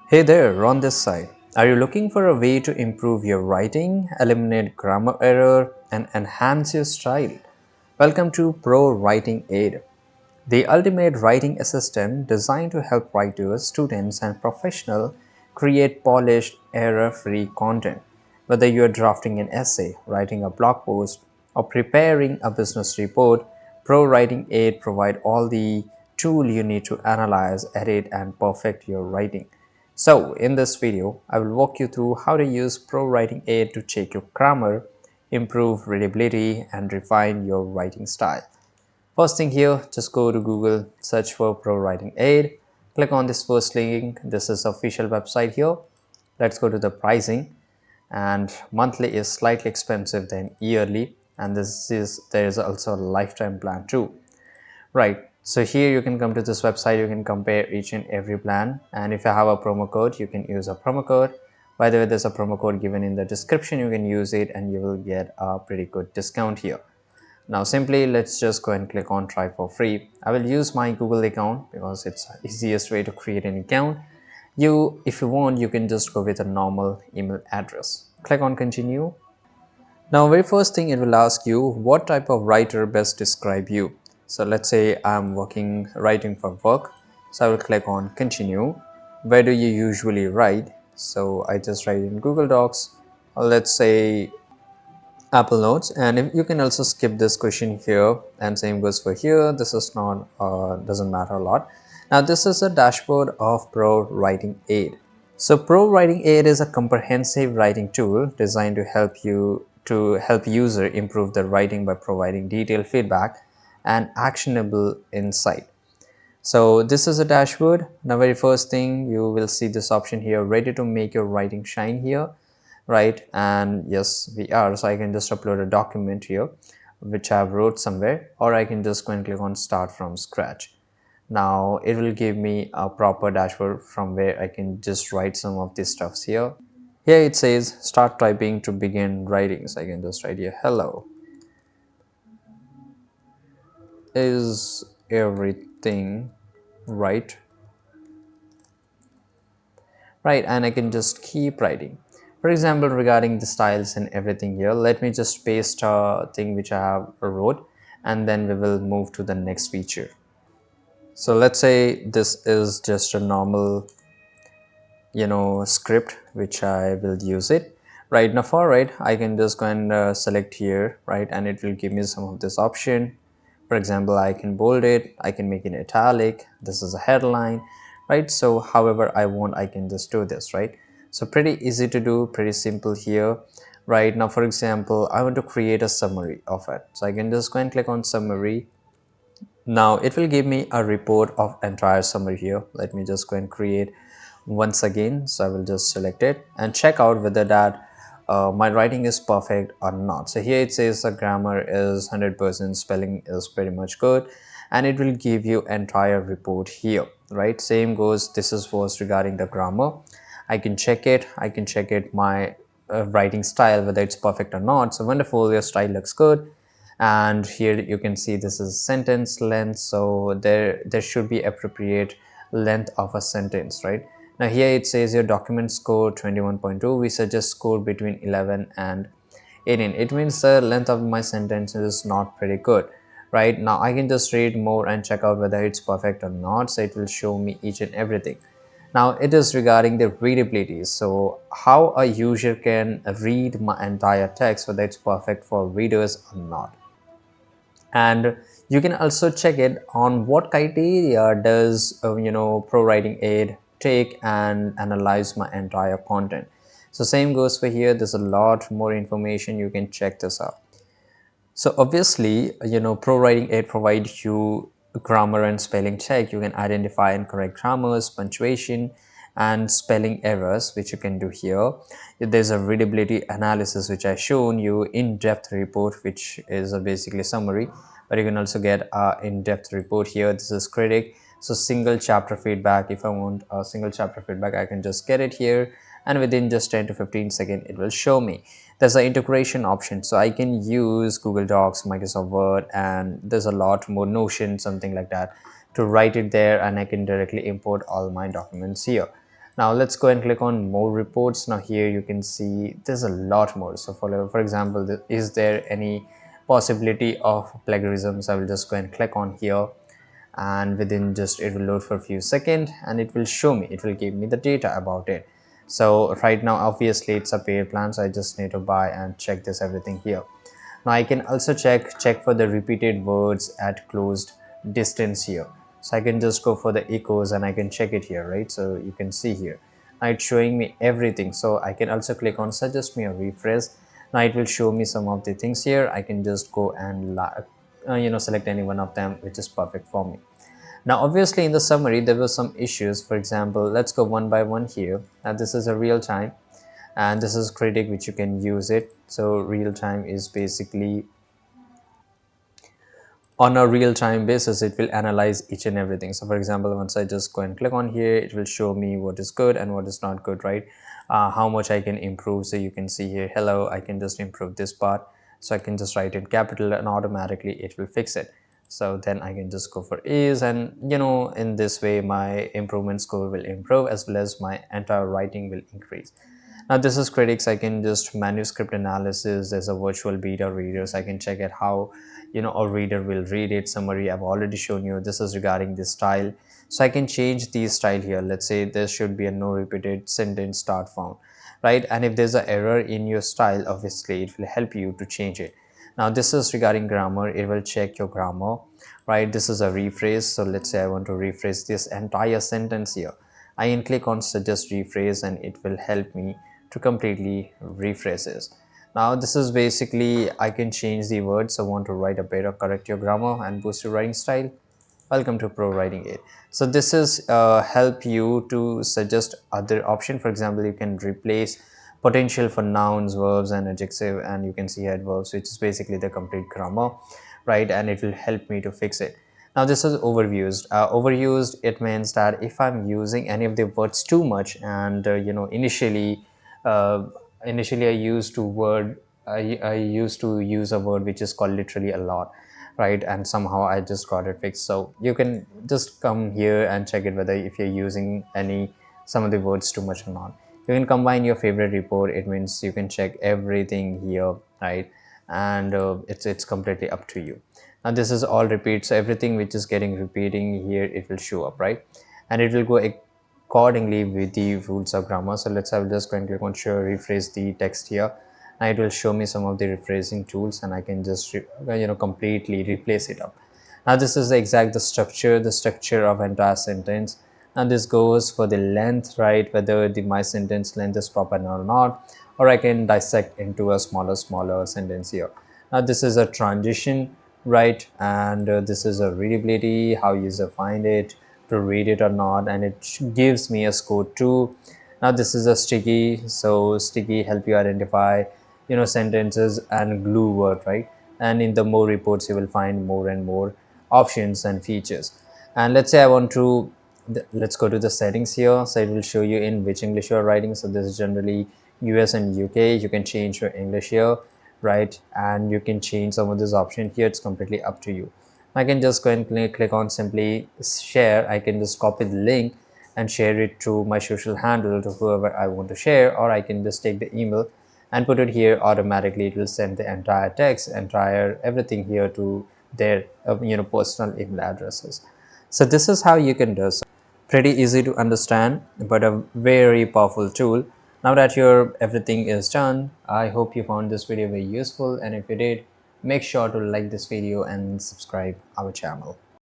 Hey there, on this side. Are you looking for a way to improve your writing, eliminate grammar error, and enhance your style? Welcome to ProWritingAid, the ultimate writing assistant designed to help writers, students, and professionals create polished, error-free content. Whether you are drafting an essay, writing a blog post, or preparing a business report, ProWritingAid provides all the tool you need to analyze, edit, and perfect your writing. So, in this video, I will walk you through how to use ProWritingAid to check your grammar, improve readability, and refine your writing style. First thing here, just go to Google, search for ProWritingAid, click on this first link. This is official website here. Let's go to the pricing, and monthly is slightly expensive than yearly, and there is also a lifetime plan too. Right, so here you can come to this website, you can compare each and every plan, and if you have a promo code, you can use a promo code. By the way, there's a promo code given in the description. You can use it and you will get a pretty good discount here. Now simply let's just go and click on try for free. I will use my Google account because it's the easiest way to create an account. If you want, you can just go with a normal email address. Click on continue. Now, very first thing, it will ask you what type of writer best describe you. So let's say I'm writing for work. So I will click on continue. Where do you usually write? So I just write in Google Docs, or let's say Apple Notes. And if you can also skip this question here, and same goes for here. This is not doesn't matter a lot. Now this is a dashboard of Pro Writing Aid. So ProWritingAid is a comprehensive writing tool designed to help user improve their writing by providing detailed feedback and actionable insight. So this is a dashboard. Now very first thing, you will see this option here, ready to make your writing shine here, right? And yes, we are. So I can just upload a document here which I've wrote somewhere, or I can just go and click on start from scratch. Now it will give me a proper dashboard from where I can just write some of these stuffs here. Here it says start typing to begin writing. So I can just write here, hello, is everything right? Right, and I can just keep writing. For example, regarding the styles and everything here, let me just paste a thing which I have wrote, and then we will move to the next feature. So let's say this is just a normal script which I will use it. Right now for it, I can just go and select here, right, and it will give me some of this option. For example, I can bold it, I can make it italic, this is a headline, right? So however I want, I can just do this, right? So pretty easy to do, pretty simple here. Right now, for example, I want to create a summary of it, so I can just go and click on summary. Now it will give me a report of entire summary here. Let me just go and create once again. So I will just select it and check out whether that my writing is perfect or not. So here it says the grammar is 100%, spelling is pretty much good, and it will give you entire report here, right? Same goes, this is was regarding the grammar. I can check it, my writing style, whether it's perfect or not. So wonderful, your style looks good. And here you can see this is sentence length, so there should be appropriate length of a sentence. Right now here it says your document score 21.2. We suggest score between 11 and 18. It means the length of my sentence is not pretty good. Right now I can just read more and check out whether it's perfect or not, so it will show me each and everything. Now it is regarding the readability, so how a user can read my entire text, whether it's perfect for readers or not. And you can also check it on what criteria does ProWritingAid take and analyze my entire content. So same goes for here, there's a lot more information, you can check this out. So obviously, ProWritingAid provides you grammar and spelling check. You can identify incorrect grammars, punctuation, and spelling errors, which you can do here. There's a readability analysis, which I shown you, in-depth report, which is a basically summary, but you can also get a in-depth report here. This is critic. So single chapter feedback, if I want a single chapter feedback, I can just get it here, and within just 10 to 15 seconds it will show me. There's an integration option, so I can use Google Docs, Microsoft Word, and there's a lot more, Notion, something like that, to write it there, and I can directly import all my documents here. Now let's go and click on more reports. Now here you can see there's a lot more. So for example, is there any possibility of plagiarisms? I will just go and click on here, and within just it will load for a few seconds and it will show me, it will give me the data about it. So right now obviously it's a paid plan, so I just need to buy and check this everything here. Now I can also check for the repeated words at closed distance here. So I can just go for the echoes and I can check it here, right? So you can see here. Now it's showing me everything. So I can also click on suggest me or refresh. Now it will show me some of the things here. I can just go and select any one of them, which is perfect for me. Now obviously in the summary there were some issues. For example, let's go one by one here. Now this is a real time, and this is critic, which you can use it. So real time is basically on a real-time basis, it will analyze each and everything. So for example, once I just go and click on here, it will show me what is good and what is not good, right? How much I can improve. So you can see here, hello, I can just improve this part. So I can just write in capital and automatically it will fix it. So then I can just go for is, and in this way my improvement score will improve as well as my entire writing will increase. Now this is critics. I can just manuscript analysis. There's a virtual beta readers. I can check it how a reader will read it. Summary, I've already shown you. This is regarding the style. So I can change the style here. Let's say there should be a no repeated sentence start found, right? And if there's an error in your style, obviously it will help you to change it. Now this is regarding grammar. It will check your grammar, right? This is a rephrase. So let's say I want to rephrase this entire sentence here. I can click on suggest rephrase and it will help me to completely rephrase this. Now this is basically, I can change the words. I want to write a better, correct your grammar and boost your writing style. Welcome to ProWritingAid. So this is help you to suggest other option. For example, you can replace potential for nouns, verbs and adjective, and you can see adverbs, which is basically the complete grammar, right? And it will help me to fix it. Now this is overused. Overused, it means that if I'm using any of the words too much, and uh, initially I used to word I used to use a word which is called literally a lot, right? And somehow I just got it fixed. So you can just come here and check it whether if you're using some of the words too much or not. You can combine your favorite report. It means you can check everything here, right? And it's completely up to you. Now this is all repeat, so everything which is getting repeating here, it will show up, right? And it will go accordingly with the rules of grammar. So let's have just going to click on show rephrase the text here, and it will show me some of the rephrasing tools, and I can just completely replace it up. Now this is the structure of entire sentence. And this goes for the length, right? Whether my sentence length is proper or not, or I can dissect into a smaller sentence here. Now this is a transition, right? And this is a readability, how user find it, to read it or not, and it gives me a score 2. Now this is a sticky. So sticky help you identify sentences and glue word, right? And in the more reports you will find more and more options and features. And let's say I want to let's go to the settings here. So it will show you in which English you are writing. So this is generally US and UK. You can change your English here, right? And you can change some of this option here. It's completely up to you. I can just go and click on simply share. I can just copy the link and share it to my social handle to whoever I want to share, or I can just take the email and put it here. Automatically it will send the entire text, entire everything here to their personal email addresses. So this is how you can do. So pretty easy to understand, but a very powerful tool. Now that your everything is done, I hope you found this video very useful, and if you did, make sure to like this video and subscribe our channel.